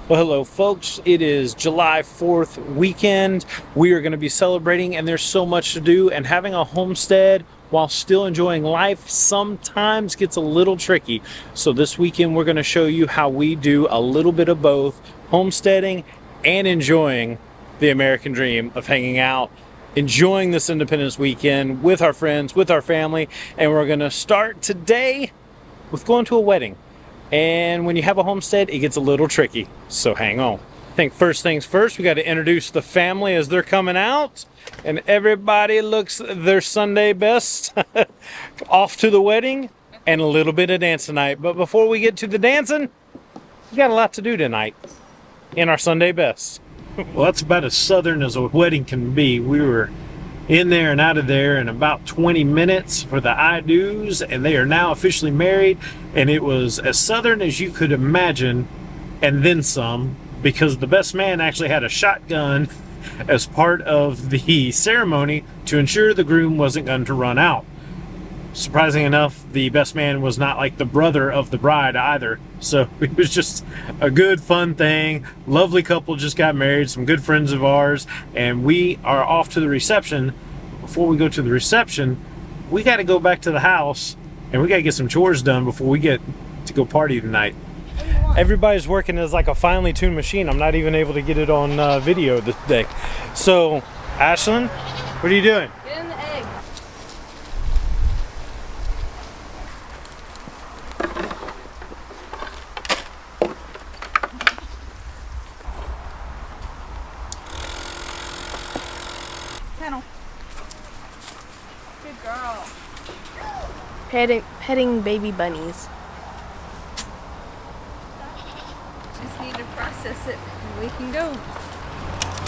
Well, hello, folks. It is July 4th weekend. We are going to be celebrating, and there's so much to do. And having a homestead while still enjoying life sometimes gets a little tricky. So, this weekend, we're going to show you how we do a little bit of both homesteading and enjoying the American dream of hanging out, enjoying this Independence weekend with our friends, with our family. And we're going to start today with going to a wedding. And when you have a homestead, it gets a little tricky, so hang on. I think first things first, we got to introduce the family as they're coming out, and everybody looks their Sunday best. Off to the wedding and a little bit of dance tonight. But before we get to the dancing, we got a lot to do tonight in our Sunday best. Well, that's about as southern as a wedding can be. We were in there and out of there in about 20 minutes for the I-do's, and they are now officially married. And it was as southern as you could imagine, and then some, because the best man actually had a shotgun as part of the ceremony to ensure the groom wasn't going to run out. Surprising enough, the best man was not like the brother of the bride either. So it was just a good, fun thing. Lovely couple just got married, some good friends of ours, and we are off to the reception. Before we go to the reception, we got to go back to the house, and we got to get some chores done before we get to go party tonight. Everybody's working as like a finely tuned machine. I'm not even able to get it on video this day. So, Ashlyn, what are you doing? Getting the egg. Kennel. Good girl. Petting baby bunnies. Just need to process it and we can go.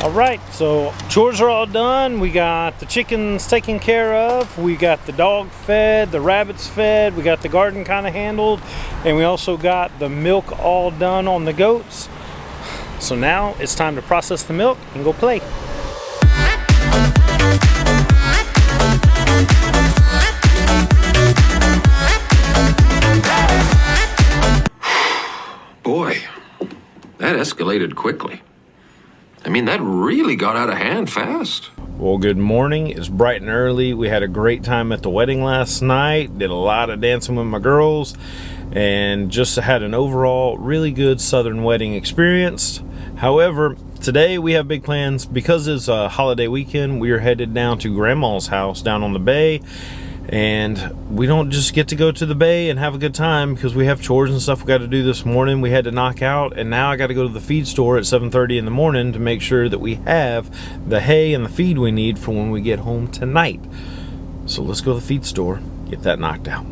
All right, so chores are all done. We got the chickens taken care of. We got the dog fed, the rabbits fed. We got the garden kind of handled. And we also got the milk all done on the goats. So now it's time to process the milk and go play. Boy, that escalated quickly. I mean, that really got out of hand fast. Well, good morning. It's bright and early. We had a great time at the wedding last night. Did a lot of dancing with my girls and just had an overall really good Southern wedding experience. However, today we have big plans. Because it's a holiday weekend, we are headed down to Grandma's house down on the bay. And we don't just get to go to the bay and have a good time because we have chores and stuff we got to do this morning. We had to knock out, and now I got to go to the feed store at 7:30 in the morning to make sure that we have the hay and the feed we need for when we get home tonight. So let's go to the feed store, get that knocked out.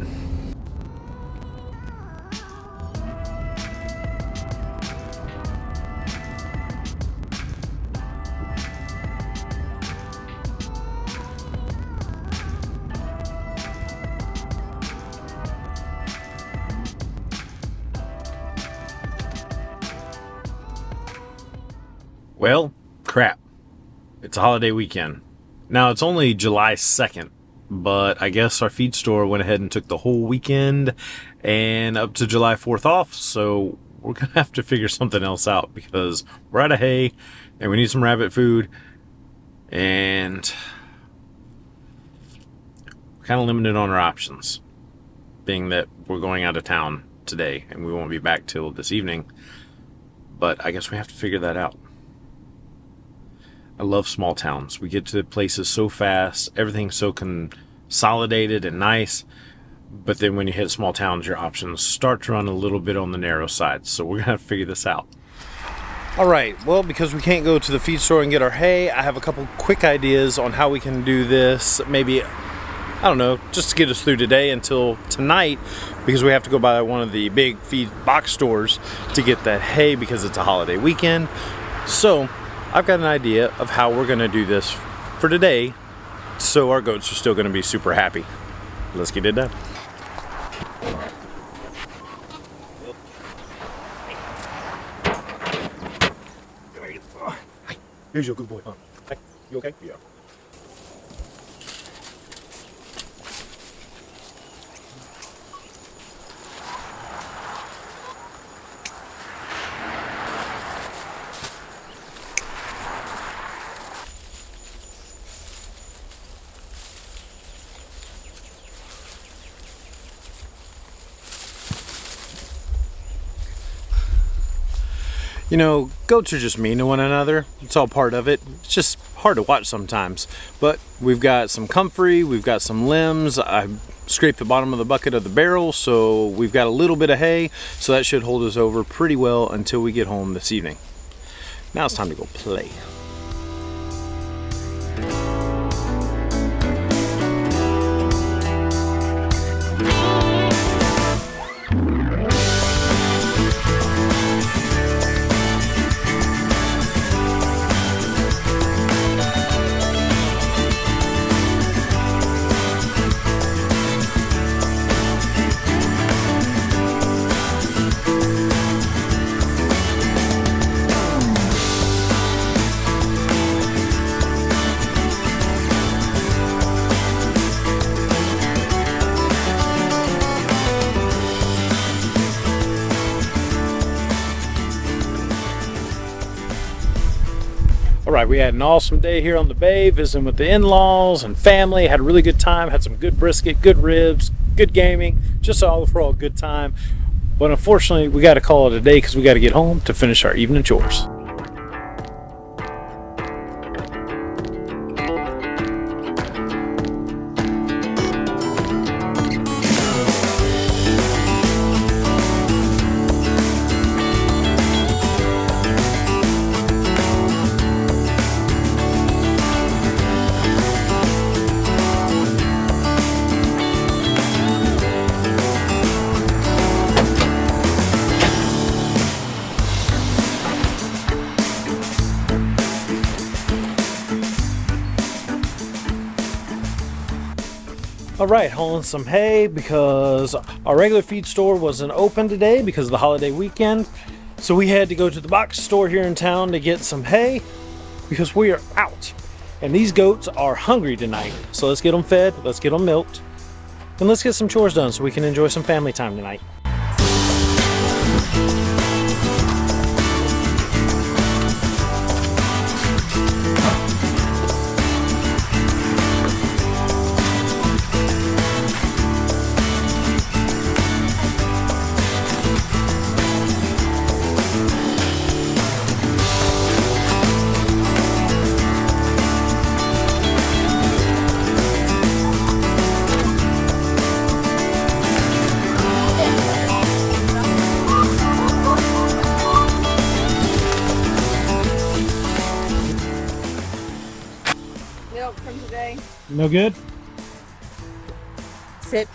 Well, crap. It's a holiday weekend. Now, it's only July 2nd, but I guess our feed store went ahead and took the whole weekend and up to July 4th off, so we're going to have to figure something else out because we're out of hay and we need some rabbit food, and we're kind of limited on our options, being that we're going out of town today and we won't be back till this evening, but I guess we have to figure that out. I love small towns. We get to places so fast. Everything's so consolidated and nice. But then when you hit small towns, your options start to run a little bit on the narrow side. So we're going to have to figure this out. All right. Well, because we can't go to the feed store and get our hay, I have a couple quick ideas on how we can do this. Maybe, I don't know, just to get us through today until tonight, because we have to go by one of the big feed box stores to get that hay because it's a holiday weekend. So I've got an idea of how we're going to do this for today, so our goats are still going to be super happy. Let's get it done. Here's your good boy. Hey, you okay? Yeah. You know, goats are just mean to one another. It's all part of it. It's just hard to watch sometimes. But we've got some comfrey, we've got some limbs. I scraped the bottom of the bucket of the barrel, so we've got a little bit of hay, so that should hold us over pretty well until we get home this evening. Now it's time to go play. All right, we had an awesome day here on the bay, visiting with the in-laws and family. Had a really good time, had some good brisket, good ribs, good gaming, just all overall good time. But unfortunately, we got to call it a day because we got to get home to finish our evening chores. All right, hauling some hay because our regular feed store wasn't open today because of the holiday weekend. So we had to go to the box store here in town to get some hay because we are out. And these goats are hungry tonight. So let's get them fed, let's get them milked, and let's get some chores done so we can enjoy some family time tonight. Milk from today. No good? Sit.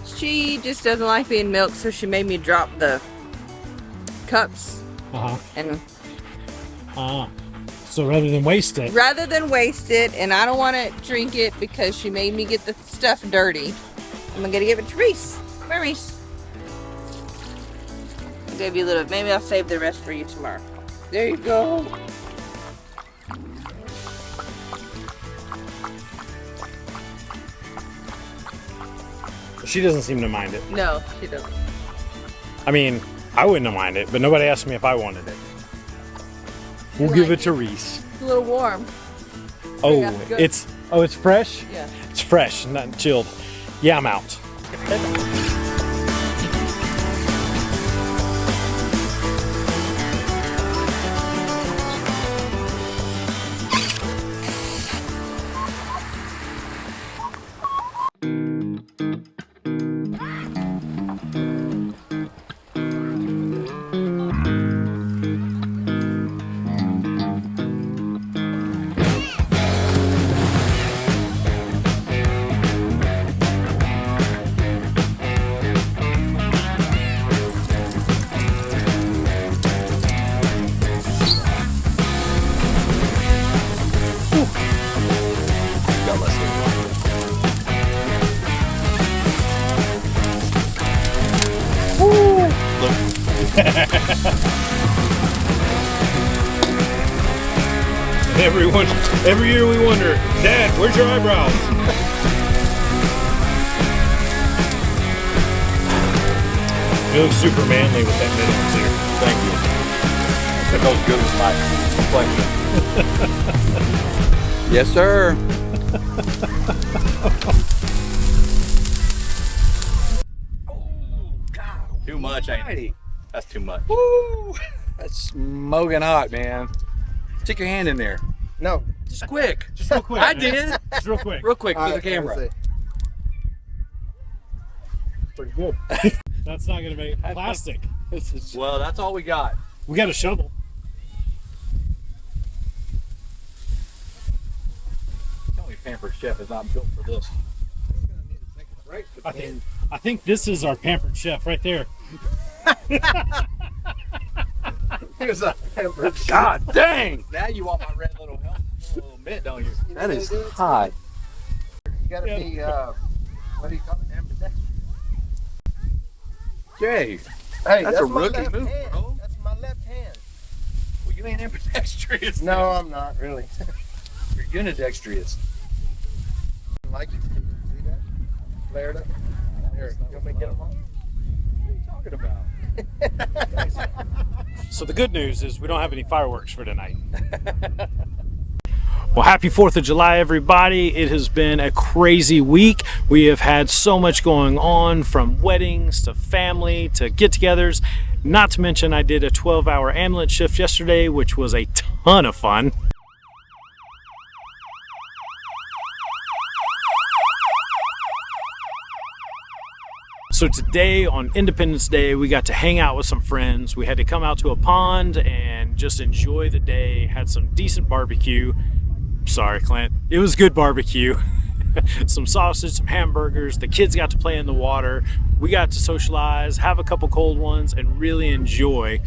She just doesn't like being milked, so she made me drop the cups. And So rather than waste it. rather than waste it, and I don't want to drink it because she made me get the stuff dirty, I'm gonna give it to Reese. Come here, Reese. I'll give you a little. Maybe I'll save the rest for you tomorrow. There you go. She doesn't seem to mind it. No, she doesn't. I mean, I wouldn't have minded it, but nobody asked me if I wanted it. We'll You give like it to it? Reese. It's a little warm. Oh, Yeah, good. it's fresh? Yeah. It's fresh, not chilled. Yeah, I'm out. Every year we wonder, Dad, where's your eyebrows? You look super manly with that mittens here. Thank you. That felt good with my complexion. Yes, sir. Too much, ain't it? That's too much. Woo! That's smoking hot, man. Stick your hand in there. No. Just quick. Just real quick. I man. did. Just real quick. Real quick for the Alright, camera. let's see. Pretty good. That's not gonna make plastic. Well, that's all we got. We got a shovel. Tell me Pampered Chef is not built for this. I think this is our pampered chef right there. Here's a God dang! Now you want my red little mitt, don't you? That is hot. You gotta be, what do you call it, ambidextrous. Jay, Hey, that's a my rookie left move, hand. bro. That's my left hand. Well, you ain't ambidextrous. No, I'm not really. You're unidextrous. Like it. See that? Flare it up. There, you want me to get them on? What are you talking about? So the good news is we don't have any fireworks for tonight. Well, happy 4th of July, everybody. It has been a crazy week. We have had so much going on, from weddings to family to get-togethers. Not to mention I did a 12-hour ambulance shift yesterday, which was a ton of fun. So today on Independence Day, we got to hang out with some friends. We had to come out to a pond and just enjoy the day. Had some decent barbecue. Sorry, Clint. It was good barbecue. Some sausage, some hamburgers. The kids got to play in the water. We got to socialize, have a couple cold ones, and really enjoy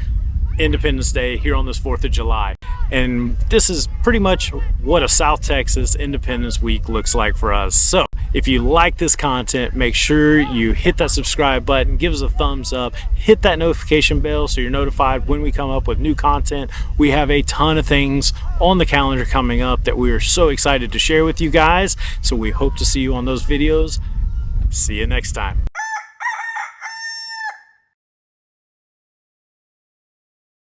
Independence Day here on this 4th of July. And this is pretty much what a South Texas Independence Week looks like for us. So if you like this content, make sure you hit that subscribe button, give us a thumbs up, hit that notification bell so you're notified when we come up with new content. We have a ton of things on the calendar coming up that we are so excited to share with you guys. So we hope to see you on those videos. See you next time.